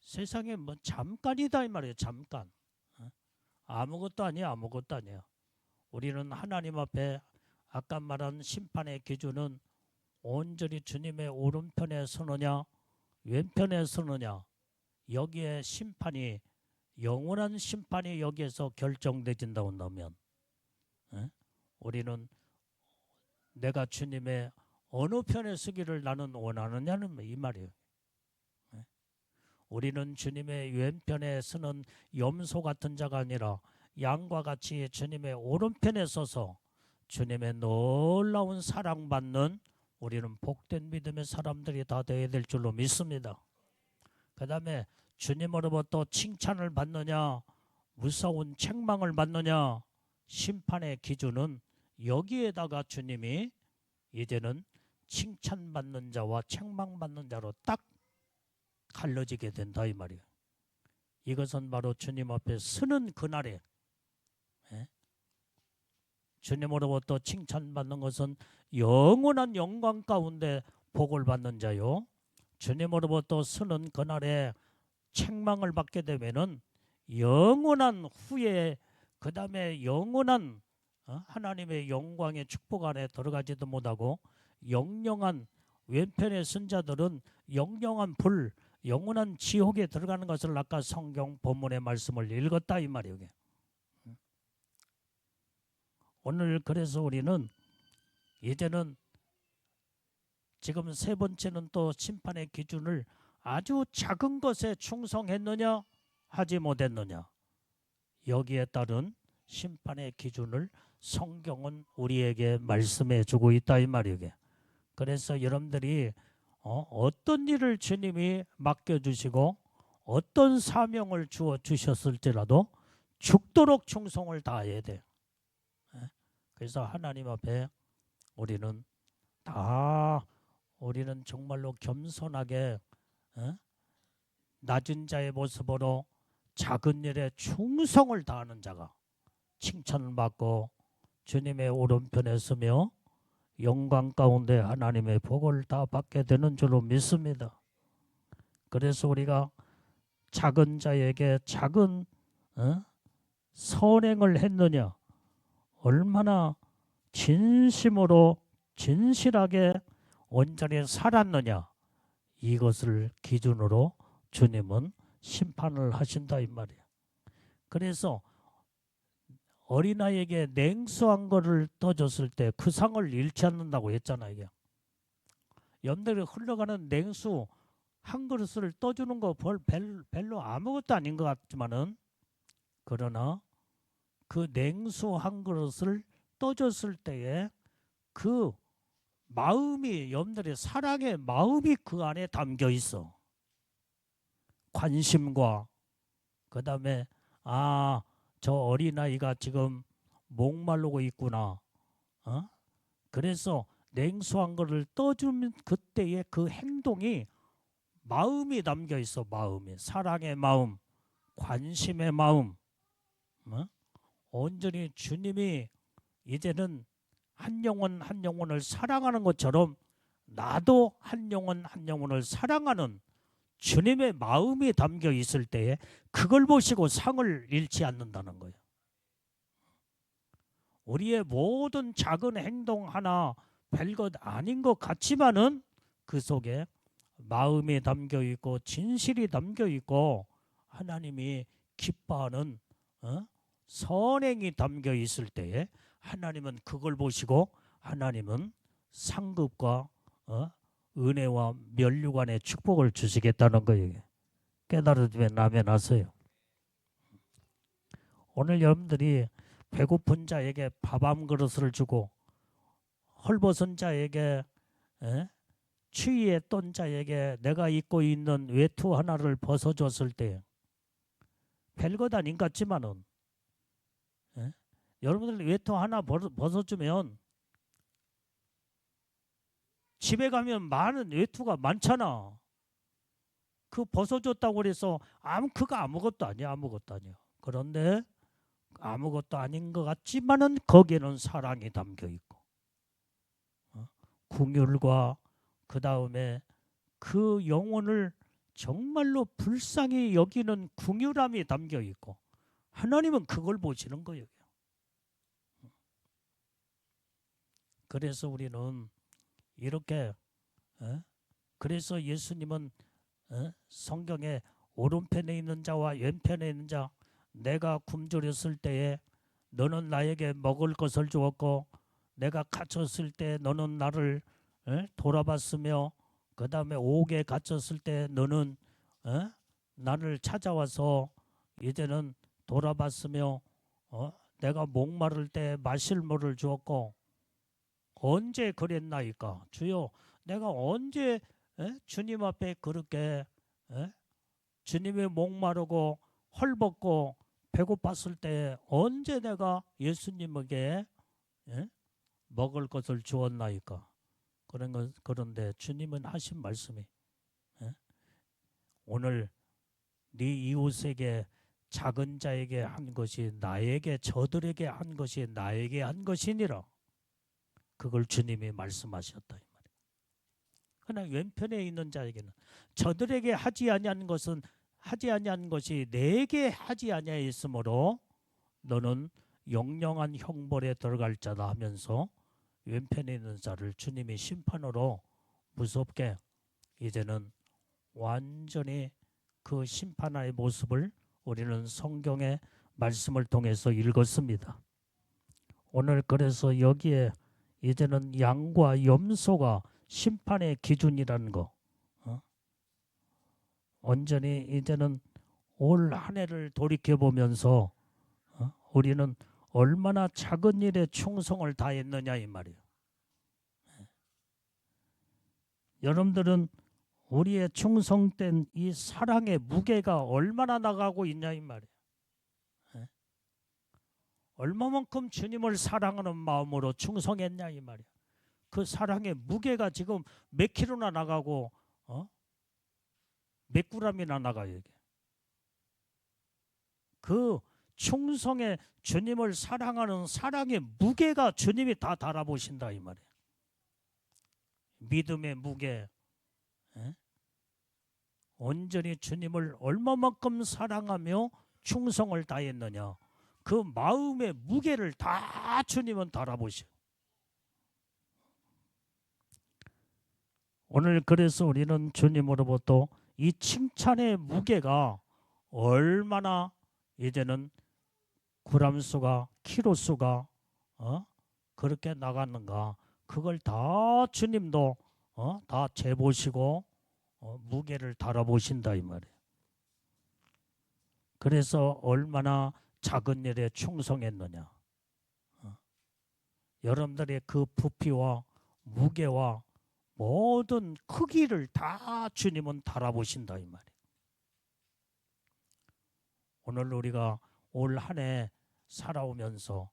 세상에 뭐 잠깐이다 이 말이에요. 잠깐. 아무것도 아니야. 아무것도 아니야. 우리는 하나님 앞에 아까 말한 심판의 기준은 온전히 주님의 오른편에 서느냐 왼편에 서느냐, 여기에 심판이, 영원한 심판이 여기에서 결정되진다고 한다면 우리는 내가 주님의 어느 편에 서기를 나는 원하느냐는 이 말이에요. 우리는 주님의 왼편에 서는 염소 같은 자가 아니라 양과 같이 주님의 오른편에 서서 주님의 놀라운 사랑받는 우리는 복된 믿음의 사람들이 다 되어야 될 줄로 믿습니다. 그 다음에 주님으로부터 칭찬을 받느냐 무서운 책망을 받느냐, 심판의 기준은 여기에다가 주님이 이제는 칭찬받는 자와 책망받는 자로 딱 갈라지게 된다 이 말이에요. 이것은 바로 주님 앞에 서는 그날에 주님으로부터 칭찬받는 것은 영원한 영광 가운데 복을 받는 자요, 주님으로부터 서는 그날에 책망을 받게 되면은 영원한 후에 그 다음에 영원한 하나님의 영광의 축복 안에 들어가지도 못하고 영영한 왼편의 선자들은 영영한 불, 영원한 지옥에 들어가는 것을 아까 성경 본문의 말씀을 읽었다 이 말이에요. 오늘 그래서 우리는 이제는 지금 세 번째는 또 심판의 기준을 아주 작은 것에 충성했느냐 하지 못했느냐, 여기에 따른 심판의 기준을 성경은 우리에게 말씀해 주고 있다 이 말이에요. 그래서 여러분들이 어떤 일을 주님이 맡겨주시고 어떤 사명을 주어 주셨을지라도 죽도록 충성을 다해야 돼. 그래서 하나님 앞에 우리는 정말로 겸손하게 낮은 자의 모습으로 작은 일에 충성을 다하는 자가 칭찬을 받고 주님의 오른편에 서며 영광 가운데 하나님의 복을 다 받게 되는 줄로 믿습니다. 그래서 우리가 작은 자에게 작은 선행을 했느냐, 얼마나 진심으로 진실하게 온전히 살았느냐, 이것을 기준으로 주님은 심판을 하신다 이 말이에요. 그래서 어린아이에게 냉수한 거를 떠줬을 때 그 상을 잃지 않는다고 했잖아요. 이게. 여러분들이 흘러가는 냉수 한 그릇을 떠주는 거 별로 아무것도 아닌 것 같지만은, 그러나 그 냉수 한 그릇을 떠줬을 때에 그 마음이, 여러분들의 사랑의 마음이 그 안에 담겨 있어. 관심과 그 다음에 저 어린아이가 지금 목마르고 있구나. 그래서 냉수한 거를 떠주면 그때의 그 행동이 마음이 담겨 있어. 마음이, 사랑의 마음, 관심의 마음. 온전히 주님이 이제는 한 영혼 한 영혼을 사랑하는 것처럼 나도 한 영혼 한 영혼을 사랑하는 주님의 마음이 담겨 있을 때에 그걸 보시고 상을 잃지 않는다는 거예요. 우리의 모든 작은 행동 하나 별것 아닌 것 같지만은 그 속에 마음이 담겨 있고 진실이 담겨 있고 하나님이 기뻐하는 선행이 담겨 있을 때에 하나님은 그걸 보시고 하나님은 상급과 은혜와 면류관의 축복을 주시겠다는 거예요. 깨달으면 아멘 하세요. 오늘 여러분들이 배고픈 자에게 밥 한 그릇을 주고 헐벗은 자에게, 추위에 떤 자에게 내가 입고 있는 외투 하나를 벗어줬을 때 별것 아닌 것 같지만은, 여러분들 외투 하나 벗어주면 집에 가면 많은 외투가 많잖아. 그 벗어줬다고 그래서 그거 아무것도 아니야. 아무것도 아니야. 그런데 아무것도 아닌 것 같지만은 거기에는 사랑이 담겨 있고, 긍휼과 그 다음에 그 영혼을 정말로 불쌍히 여기는 긍휼함이 담겨 있고, 하나님은 그걸 보시는 거예요. 그래서 우리는 이렇게, 그래서 예수님은 성경에 오른편에 있는 자와 왼편에 있는 자, 내가 굶주렸을 때에 너는 나에게 먹을 것을 주었고, 내가 갇혔을 때 너는 나를 돌아봤으며, 그 다음에 옥에 갇혔을 때 너는 나를 찾아와서 이제는 돌아봤으며, 내가 목마를 때 마실 물을 주었고, 언제 그랬나이까? 주여, 내가 언제 주님 앞에 그렇게 주님의 목마르고 헐벗고 배고팠을 때 언제 내가 예수님에게 먹을 것을 주었나이까? 그런데 주님은 하신 말씀이, 오늘 네 이웃에게 작은 자에게 한 것이 나에게, 저들에게 한 것이 나에게 한 것이니라. 그걸 주님이 말씀하셨다 이 말이에요. 그러나 왼편에 있는 자에게는 저들에게 하지 아니한 것이 내게 하지 아니하였으므로 너는 영영한 형벌에 들어갈 자다 하면서 왼편에 있는 자를 주님이 심판으로 무섭게 이제는 완전히 그 심판의 모습을 우리는 성경의 말씀을 통해서 읽었습니다. 오늘 그래서 여기에 이제는 양과 염소가 심판의 기준이라는 거, 온전히 이제는 올 한 해를 돌이켜보면서 우리는 얼마나 작은 일에 충성을 다했느냐 이 말이에요. 여러분들은 우리의 충성된 이 사랑의 무게가 얼마나 나가고 있냐 이 말이에요. 얼마만큼 주님을 사랑하는 마음으로 충성했냐 이 말이에요. 그 사랑의 무게가 지금 몇 킬로나 나가고 몇 그램이나 나가요. 이게. 그 충성의 주님을 사랑하는 사랑의 무게가 주님이 다 달아보신다 이 말이에요. 믿음의 무게, 온전히 주님을 얼마만큼 사랑하며 충성을 다했느냐, 그 마음의 무게를 다 주님은 달아보셔. 오늘 그래서 우리는 주님으로부터 이 칭찬의 무게가 얼마나 이제는 그램수가, 키로수가 그렇게 나갔는가, 그걸 다 주님도 다 재보시고 무게를 달아보신다 이 말이에요. 그래서 얼마나 작은 일에 충성했느냐, 여러분들의 그 부피와 무게와 모든 크기를 다 주님은 달아보신다 이 말이에요. 오늘 우리가 올 한 해 살아오면서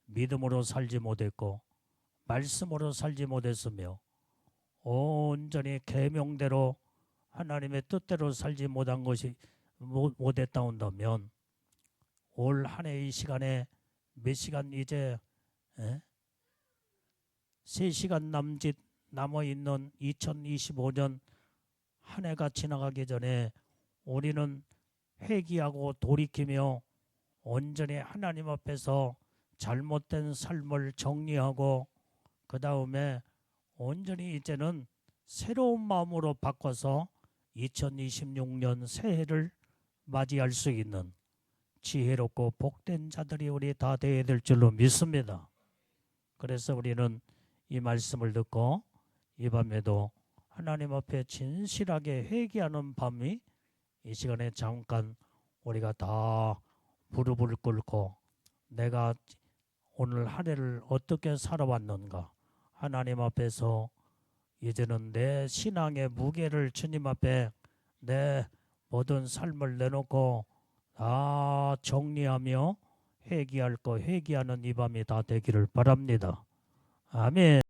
믿음으로 살지 못했고 말씀으로 살지 못했으며 온전히 계명대로 하나님의 뜻대로 살지 못한 것이 못했다 온다면 올 한 해의 시간에 몇 시간 이제 3시간 남짓 남아있는 2025년 한 해가 지나가기 전에 우리는 회개하고 돌이키며 온전히 하나님 앞에서 잘못된 삶을 정리하고 그 다음에 온전히 이제는 새로운 마음으로 바꿔서 2026년 새해를 맞이할 수 있는 지혜롭고 복된 자들이 우리 다 되어야 될 줄로 믿습니다. 그래서 우리는 이 말씀을 듣고 이 밤에도 하나님 앞에 진실하게 회개하는 밤이 이 시간에 잠깐 우리가 다 무릎을 꿇고 내가 오늘 한 해를 어떻게 살아왔는가, 하나님 앞에서 이제는 내 신앙의 무게를 주님 앞에 내 모든 삶을 내놓고 다 정리하며 회개할 거 회개하는 이 밤이 다 되기를 바랍니다. 아멘.